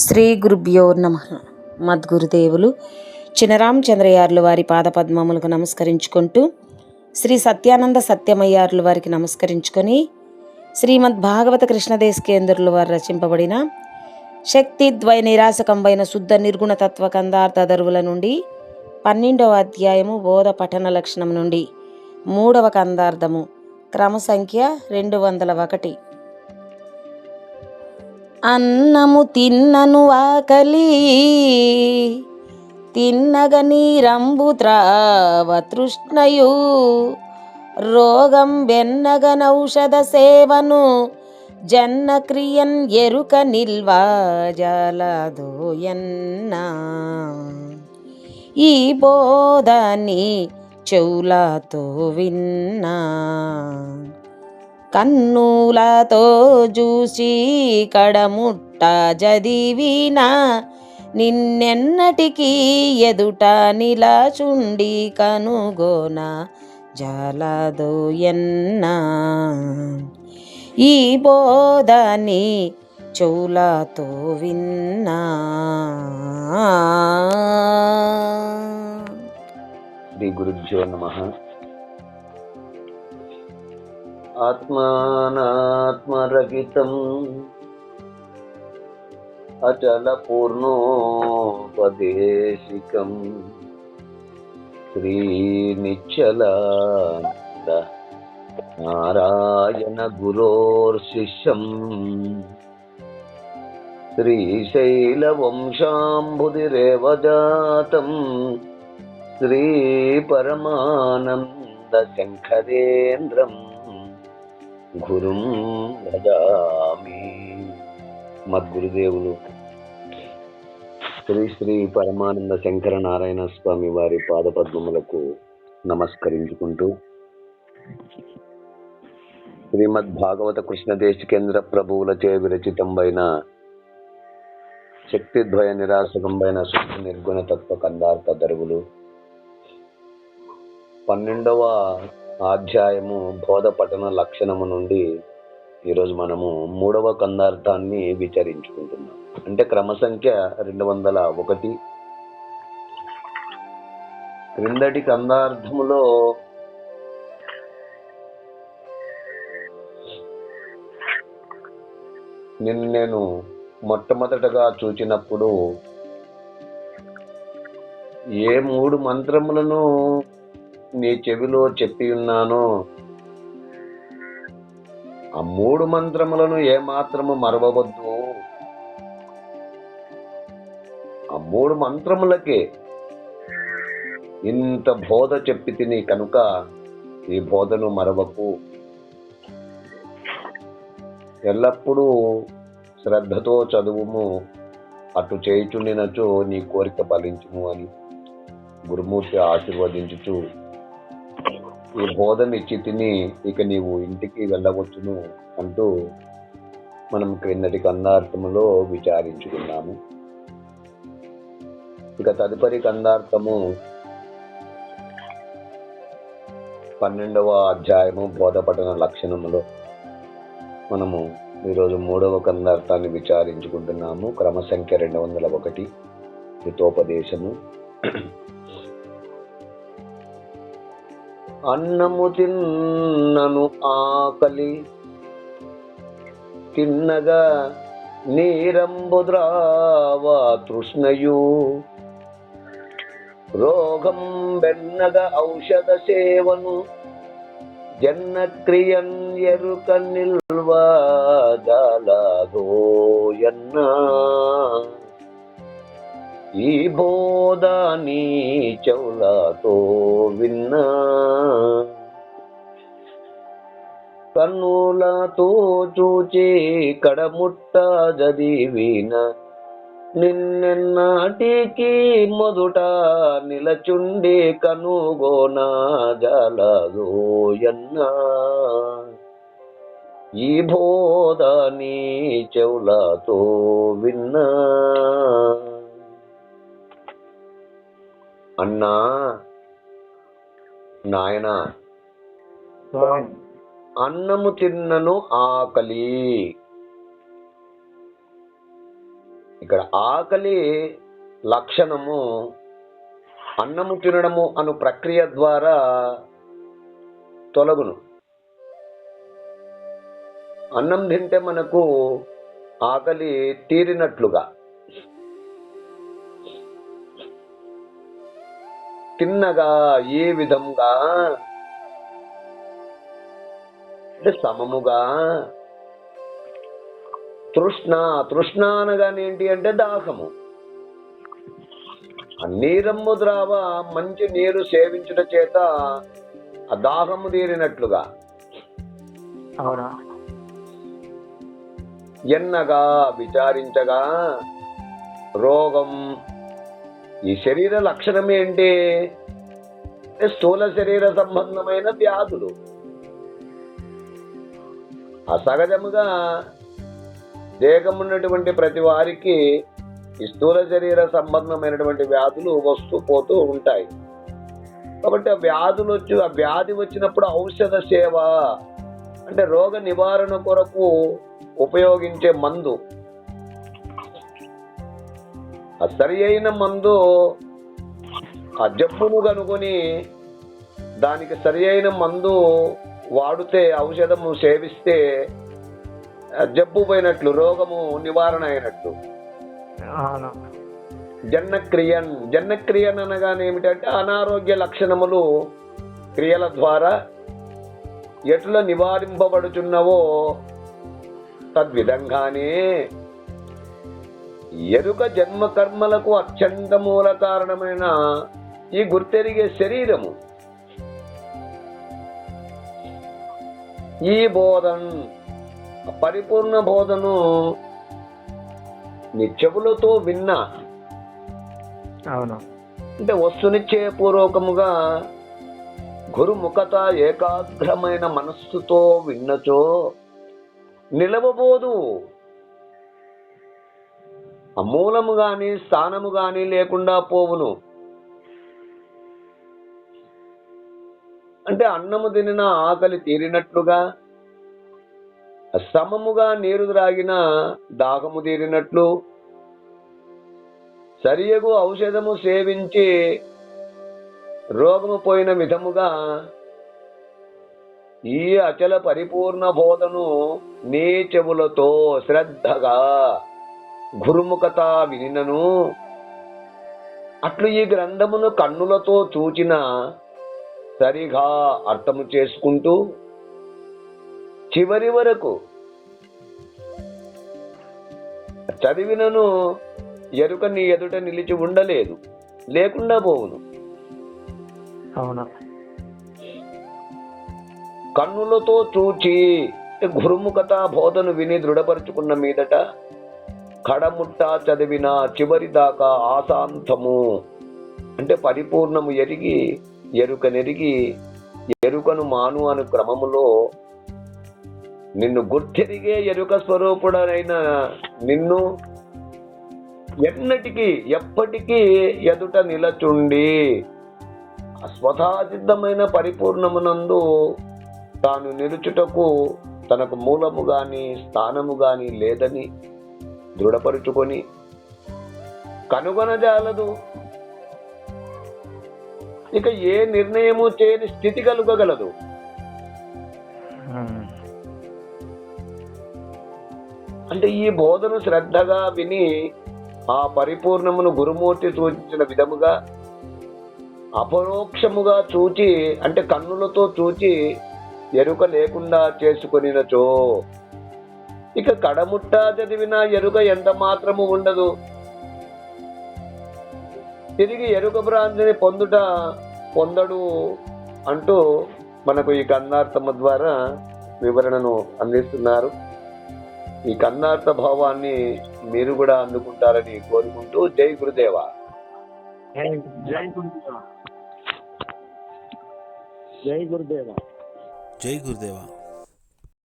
శ్రీ గురుభ్యో నమః. మద్గురుదేవులు చినరామచంద్రయార్లు వారి పాదపద్మములకు నమస్కరించుకుంటూ, శ్రీ సత్యానంద సత్యమయ్యార్లు వారికి నమస్కరించుకొని, శ్రీమద్ భాగవత కృష్ణదేశకేంద్రులు వారు రచింపబడిన శక్తిద్వయ నిరాశకంబైన శుద్ధ నిర్గుణ తత్వ కందార్థ దరువుల నుండి 12వ అధ్యాయము బోధ పఠన లక్షణం నుండి 3వ కందార్థము క్రమ సంఖ్య 201. అన్నము తిన్నను ఆకలి తిన్నగ నీరంబు త్రావ తృష్ణయు రోగం బెన్నగనౌషధ సేవను జన్న క్రియన్ ఎరుక నిల్వా జాలదోయన్నా ఈ బోధని చెవులతో విన్నా కన్నులతో చూసి కడముట్ట చదివినా నిన్నెన్నటికీ ఎదుట నిలచుండి కనుగోన జాలదోయన్నా ఈ బోధని చెవులతో విన్నా. శ్రీ గురుభ్యో నమః. ఆత్మానాత్మరహితం అచల పూర్ణోపదేశికం శ్రీ నిశ్చలానంద నారాయణ గురోర్శిష్యం శ్రీశైల వంశాంబుధిరేవ జాతం శ్రీ పరమానంద శంకరేంద్రం గురుం భజామి. మద్గురుదేవులు శ్రీ శ్రీ పరమానంద శంకర నారాయణ స్వామి వారి పాదపద్మములకు నమస్కరించుకుంటూ, శ్రీమద్ భాగవత కృష్ణదేశికేంద్ర ప్రభువులచే విరచితంబైన శక్తిద్వయ నిరాశకంబైన శుద్ధ నిర్గుణ తత్వ కందార్థ దరువులు 12వ అధ్యాయము బోధ పఠన లక్షణము నుండి ఈరోజు మనము 3వ కందార్థాన్ని విచారించుకుంటున్నాం. అంటే క్రమ సంఖ్య 201. క్రిందటి కందార్థములో నేను మొట్టమొదటగా చూచినప్పుడు ఏ 3 మంత్రములను నీ చెవిలో చెప్పి ఉన్నానో ఆ 3 మంత్రములను ఏమాత్రము మరవవద్దు. ఆ 3 మంత్రములకే ఇంత బోధ చెప్పి తిని కనుక ఈ బోధను మరవకు, ఎల్లప్పుడూ శ్రద్ధతో చదువుము, అటు చేయుచుండినచో నీ కోరిక ఫలించుము అని గురుమూర్తి ఆశీర్వదించుచు ఈ బోధనిచ్చి తిని ఇక నీవు ఇంటికి వెళ్ళవచ్చును అంటూ మనం క్రిందటి కందార్థములో విచారించుకున్నాము. ఇక తదుపరి కందార్థము 12వ అధ్యాయము బోధపఠన లక్షణములో మనము ఈరోజు 3వ కందార్థాన్ని విచారించుకుంటున్నాము. క్రమ సంఖ్య 201 హితోపదేశము. అన్నము తిన్నను ఆకలి తిన్నగా నీరంబు ద్రావ తృష్ణయు రోగం బెన్నగ ఔషధ సేవను జన్న క్రియన్ ఎరుక నిల్వా జాలదోయన్నా ఈ బోధని చెవులతో విన్నా కన్నులతో చూచి కడముట్ట చదివిన నిన్నెన్నటికి మొదట నిలచుండి కనుగోన జాలదోయన్నా ఈ బోధని చెవులతో విన్నా. అన్నా, నాయనా, అన్నము తిన్నను ఆకలి ఇక్కడ ఆకలి లక్షణము అన్నము తినడము అను ప్రక్రియ ద్వారా తొలగును. అన్నం తింటే మనకు ఆకలి తీరినట్లుగా, తిన్నగా ఏ విధంగా అంటే సమముగా. తృష్ణ అనగానేంటి అంటే దాహము. నీరమ్ము ద్రావ మంచి నీరు సేవించుట చేత ఆ దాహము తీరినట్లుగా. అవునా? ఎన్నగా విచారించగా రోగం. ఈ శరీర లక్షణం ఏంటి? స్థూల శరీర సంబంధమైన వ్యాధులు. అసహజముగా దేహం ఉన్నటువంటి ప్రతి వారికి ఈ స్థూల శరీర సంబంధమైనటువంటి వ్యాధులు వస్తూ పోతూ ఉంటాయి. కాబట్టి ఆ వ్యాధి వచ్చినప్పుడు ఔషధ సేవ అంటే రోగ నివారణ కొరకు ఉపయోగించే మందు, ఆ సరి అయిన మందు ఆ జబ్బును కనుగొని దానికి సరి అయిన మందు వాడితే, ఔషధము సేవిస్తే జబ్బు పోయినట్లు, రోగము నివారణ అయినట్లు. జన్నక్రియన్ అనగానే ఏమిటంటే అనారోగ్య లక్షణములు క్రియల ద్వారా ఎట్లా నివారింపబడుచున్నవో తద్విధంగానే ఎరుక జన్మ కర్మలకు అత్యంత మూల కారణమైన ఈ గుర్తెరిగే శరీరము, ఈ బోధన్ పరిపూర్ణ బోధను నీ చెవులతో విన్నా. అవును. అంటే వస్తునిశ్చయపూర్వకముగా గురుముఖత ఏకాగ్రమైన మనస్సుతో విన్నచో నిలవబోదు. ఆ మూలము గాని స్థానము గాని లేకుండా పోవును. అంటే అన్నము తినిన ఆకలి తీరినట్లుగా, సమముగా నీరు త్రాగిన దాహము తీరినట్లు, సరియగు ఔషధము సేవించి రోగము పోయిన విధముగా ఈ అచల పరిపూర్ణ బోధను నీ చెవులతో శ్రద్ధగా గురుముఖత వినినను, అట్లు ఈ గ్రంథమును కన్నులతో చూచిన సరిగా అర్థము చేసుకుంటూ చివరి వరకు చదివినను ఎరుక నీ ఎదుట నిలిచి ఉండలేదు, లేకుండా పోవును. అవునా? కన్నులతో చూచి గురుముఖత బోధను విని దృఢపరుచుకున్న మీదట కడముట్ట చదివిన చివరి దాకా ఆశాంతము అంటే పరిపూర్ణము ఎరిగి ఎరుకనెరిగి ఎరుకను మాను అను క్రమములో నిన్ను గుర్తెరిగే ఎరుక స్వరూపుడనైన నిన్ను ఎన్నటికీ ఎప్పటికీ ఎదుట నిలచుండి స్వతసిద్ధమైన పరిపూర్ణమునందు తాను నిలుచుటకు తనకు మూలము గాని స్థానము గాని లేదని దృఢపరుచుకొని కనుగొనజాలదు. ఇక ఏ నిర్ణయము చేయని స్థితి కలుగగలదు. అంటే ఈ బోధను శ్రద్ధగా విని ఆ పరిపూర్ణమును గురుమూర్తి సూచించిన విధముగా అపరోక్షముగా చూచి అంటే కన్నులతో చూచి ఎరుక లేకుండా చేసుకొనినచో ఇక కడముట్ట చదివిన ఎరుక ఎంత మాత్రము ఉండదు. తిరిగి ఎరుక భ్రాంతిని పొందడు అంటూ మనకు ఈ కన్నార్థము ద్వారా వివరణను అందిస్తున్నారు. ఈ కన్నార్థ భావాన్ని మీరు కూడా అందుకుంటారని కోరుకుంటూ జై గురుదేవ. జై గురుదేవ. జై గురుదేవ.